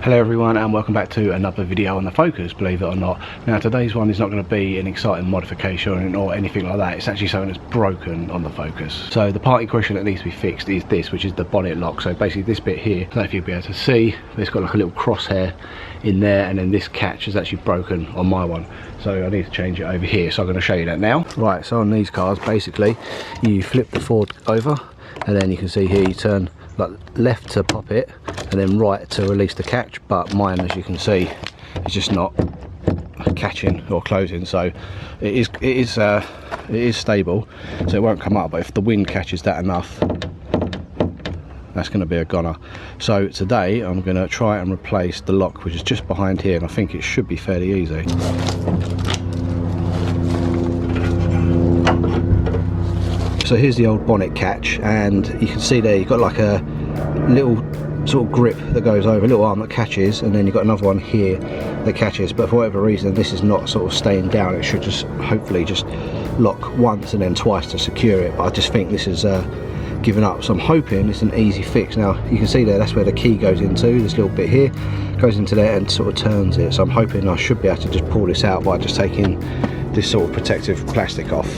Hello everyone and welcome back to another video on the Focus, believe it or not. Now today's one is not going to be an exciting modification or anything like that. It's actually something that's broken on the Focus. So the part in question that needs to be fixed is this, which is the bonnet lock. So basically this bit here, I don't know if you'll be able to see, but it's got like a little crosshair in there, and then this catch is actually broken on my one. So I need to change it over here, so I'm going to show you that now. Right, so on these cars basically you flip the Ford over, and then you can see here you turn like left to pop it and then right to release the catch, but mine, as you can see, is just not catching or closing. So it is stable, so it won't come up, but if the wind catches that enough, that's going to be a goner. So today I'm going to try and replace the lock, which is just behind here, and I think it should be fairly easy. So here's the old bonnet catch, and you can see there you've got like a little sort of grip that goes over, a little arm that catches, and then you've got another one here that catches, but for whatever reason this is not sort of staying down. It should just hopefully just lock once and then twice to secure it, but I just think this is given up, so I'm hoping it's an easy fix. Now you can see there, that's where the key goes into, this little bit here goes into there and sort of turns it, so I'm hoping I should be able to just pull this out by just taking this sort of protective plastic off.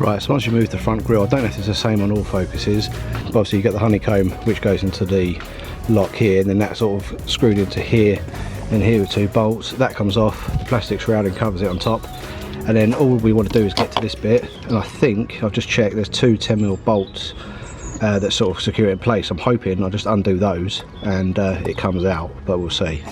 Right, so once you move the front grille, I don't know if it's the same on all Focuses, but obviously you get the honeycomb which goes into the lock here, and then that's sort of screwed into here and here with two bolts. That comes off, the plastic shrouding covers it on top, and then all we want to do is get to this bit, and I think, I've just checked, there's two 10mm bolts that sort of secure it in place. I'm hoping I'll just undo those and it comes out, but we'll see.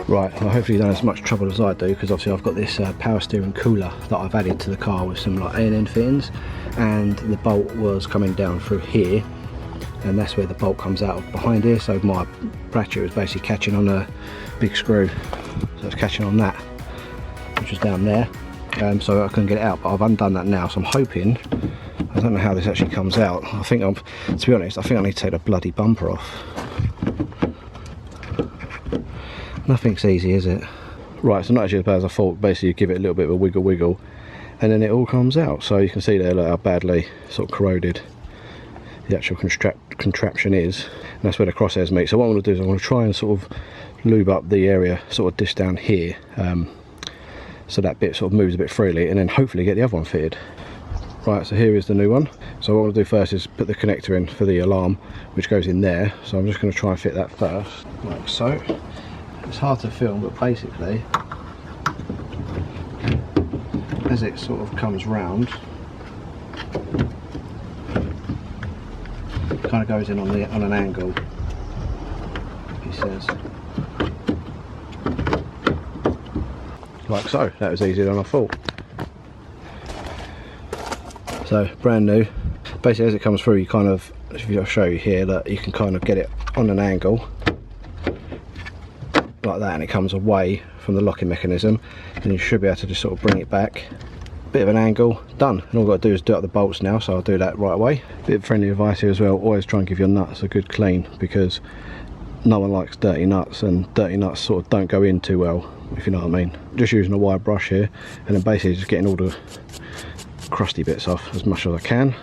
Right, well, hopefully you don't have as much trouble as I do, because obviously I've got this power steering cooler that I've added to the car with some like A&N fittings, and the bolt was coming down through here, and that's where the bolt comes out of behind here. So my ratchet was basically catching on a big screw, so it's catching on that, which was down there, so I couldn't get it out, but I've undone that now. So I'm hoping, I don't know how this actually comes out. I think to be honest, I think I need to take the bloody bumper off. Nothing's easy, is it? Right, so not actually as bad as I thought. Basically you give it a little bit of a wiggle and then it all comes out. So you can see there, look how badly sort of corroded the actual contraption is, and that's where the crosshairs meet. So what I'm going to do is I'm going to try and sort of lube up the area, sort of this down here, so that bit sort of moves a bit freely, and then hopefully get the other one fitted. Right, so here is the new one. So what I'm going to do first is put the connector in for the alarm, which goes in there. So I'm just going to try and fit that first, like so. It's hard to film, but basically as it sort of comes round, it kind of goes in on an angle, he says. Like so. That was easier than I thought. So brand new. Basically as it comes through, you kind of, I'll show you here, that you can kind of get it on an angle like that, and it comes away from the locking mechanism, and you should be able to just sort of bring it back, bit of an angle, done. And all I've got to do is do up the bolts now, so I'll do that right away. Bit of friendly advice here as well, always try and give your nuts a good clean, because no one likes dirty nuts, and dirty nuts sort of don't go in too well, if you know what I mean. Just using a wire brush here, and then basically just getting all the crusty bits off as much as I can.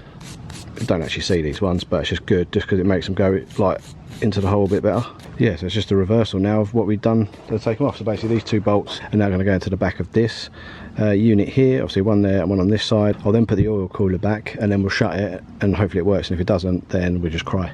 I don't actually see these ones, but it's just good, just because it makes them go like into the hole a bit better. Yeah, so it's just a reversal now of what we've done to take them off. So basically these two bolts are now going to go into the back of this unit here, obviously one there and one on this side. I'll then put the oil cooler back, and then we'll shut it, and hopefully it works, and if it doesn't, then we'll just cry.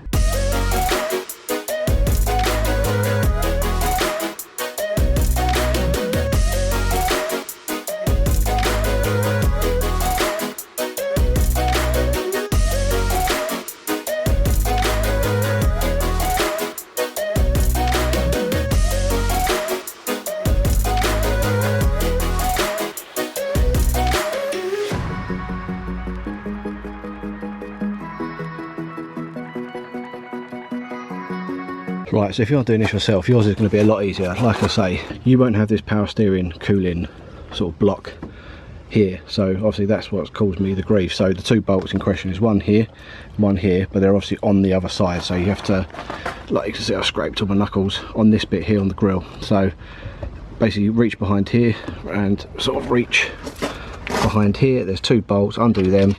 Right, so if you're doing this yourself, yours is going to be a lot easier. Like I say, you won't have this power steering cooling sort of block here, so obviously that's what's caused me the grief. So the 2 bolts in question is one here, but they're obviously on the other side, so you have to, like you can see, I scraped all my knuckles on this bit here on the grill. So basically reach behind here and sort of reach behind here, there's 2 bolts, undo them,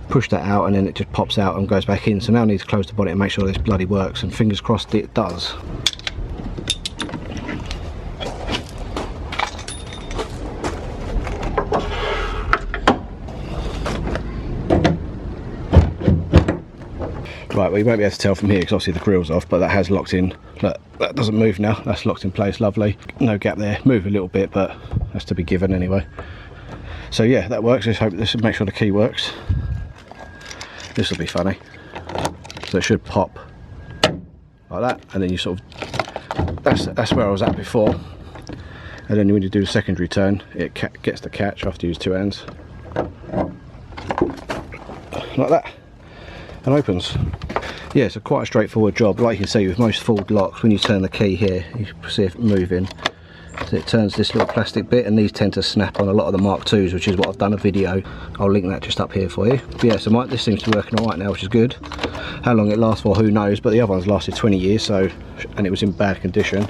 push that out, and then it just pops out and goes back in. So now I need to close the bonnet and make sure this bloody works, and fingers crossed it does. Right, well, you won't be able to tell from here because obviously the grill's off, but that has locked in. Look, that doesn't move now, that's locked in place, lovely. No gap there, move a little bit, but that's to be given anyway. So yeah, that works. Let's hope this, make sure the key works. This will be funny. So it should pop like that, and then you sort of, that's where I was at before. And then when you do the secondary turn, it gets the catch. I have to use 2 hands. Like that. And opens. Yeah, so quite a straightforward job. Like you can see with most Ford locks, when you turn the key here, you can see it moving. So it turns this little plastic bit, and these tend to snap on a lot of the Mark IIs, which is what I've done a video. I'll link that just up here for you. But yeah, so this seems to be working alright now, which is good. How long it lasts for, who knows, but the other one's lasted 20 years, so, and it was in bad condition,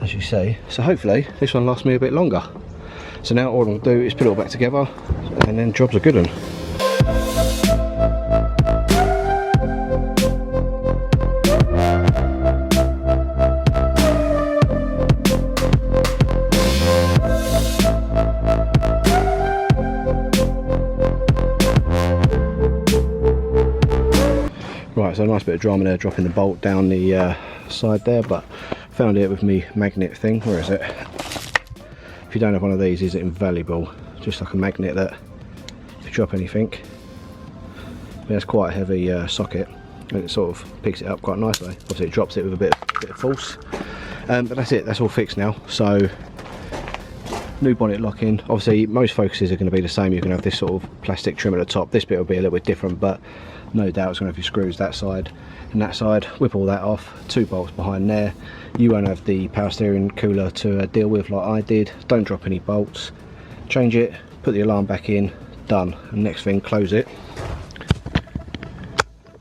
as you see. So hopefully this one lasts me a bit longer. So now all I'll do is put it all back together, and then job's a good one. Right, so a nice bit of drama there, dropping the bolt down the side there, but found it with me magnet thing. Where is it? If you don't have one of these, is it invaluable? Just like a magnet that if you drop anything, it's quite a heavy socket, and it sort of picks it up quite nicely. Obviously it drops it with a bit of force, but that's it, that's all fixed now. So new bonnet locking. Obviously most Focuses are going to be the same. You can have this sort of plastic trim at the top. This bit will be a little bit different, but no doubt it's going to have your screws that side and that side. Whip all that off, 2 bolts behind there. You won't have the power steering cooler to deal with like I did. Don't drop any bolts, change it, put the alarm back in, done. And next thing, close it.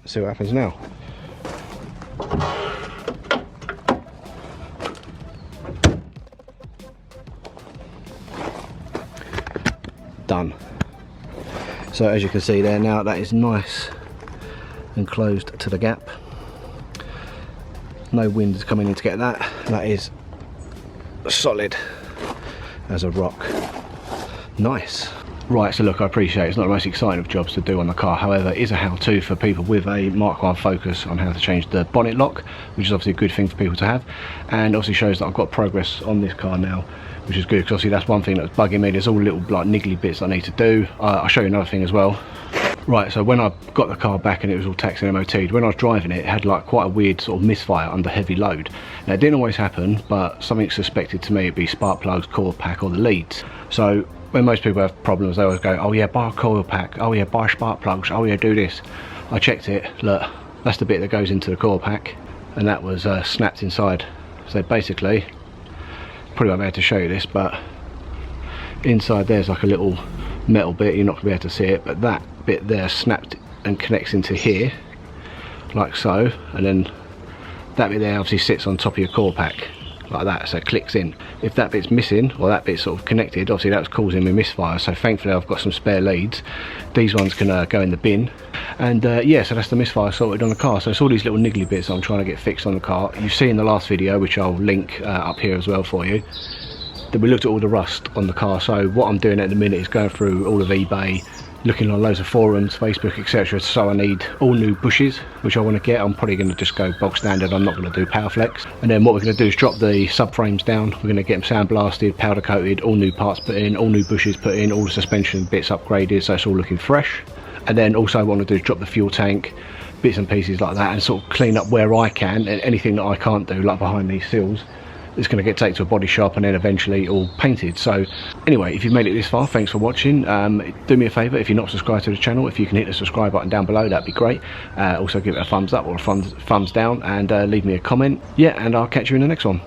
See what happens now. Done. So as you can see there now, that is nice and closed to the gap. No wind is coming in to get that. That is solid as a rock. Nice. Right, so look, I appreciate it's not the most exciting of jobs to do on the car, however it is a how-to for people with a Mark 1 Focus on how to change the bonnet lock, which is obviously a good thing for people to have, and obviously shows that I've got progress on this car now, which is good, because obviously that's one thing that was bugging me. There's all little like niggly bits I need to do. I'll show you another thing as well. Right, so when I got the car back and it was all taxed and MOT'd, when I was driving it, it had like quite a weird sort of misfire under heavy load. Now it didn't always happen, but something suspected to me it'd be spark plugs, coil pack, or the leads. So when most people have problems, they always go, oh yeah, buy a coil pack, oh yeah, buy spark plugs, oh yeah, do this. I checked it, look, that's the bit that goes into the coil pack, and that was snapped inside. So basically, probably won't be able to show you this, but inside there's like a little metal bit, you're not going to be able to see it, but that bit there snapped and connects into here like so, and then that bit there obviously sits on top of your coil pack like that, so it clicks in. If that bit's missing, or that bit's sort of connected, obviously that's causing me misfire. So thankfully I've got some spare leads. These ones can go in the bin, and yeah, so that's the misfire sorted on the car. So it's all these little niggly bits I'm trying to get fixed on the car. You see in the last video, which I'll link up here as well for you, that we looked at all the rust on the car. So what I'm doing at the minute is going through all of eBay, looking on loads of forums, Facebook, etc. So I need all new bushes, which I want to get. I'm probably going to just go bog standard. I'm not going to do power flex. And then what we're going to do is drop the subframes down. We're going to get them sandblasted, powder coated, all new parts put in, all new bushes put in, all the suspension bits upgraded, so it's all looking fresh. And then also what I want to do is drop the fuel tank, bits and pieces like that, and sort of clean up where I can, and anything that I can't do, like behind these seals, it's going to get taken to a body shop and then eventually all painted. So anyway, if you've made it this far, thanks for watching. Do me a favour, if you're not subscribed to the channel, if you can hit the subscribe button down below, that'd be great. Also give it a thumbs up or a thumbs down, and leave me a comment. Yeah, and I'll catch you in the next one.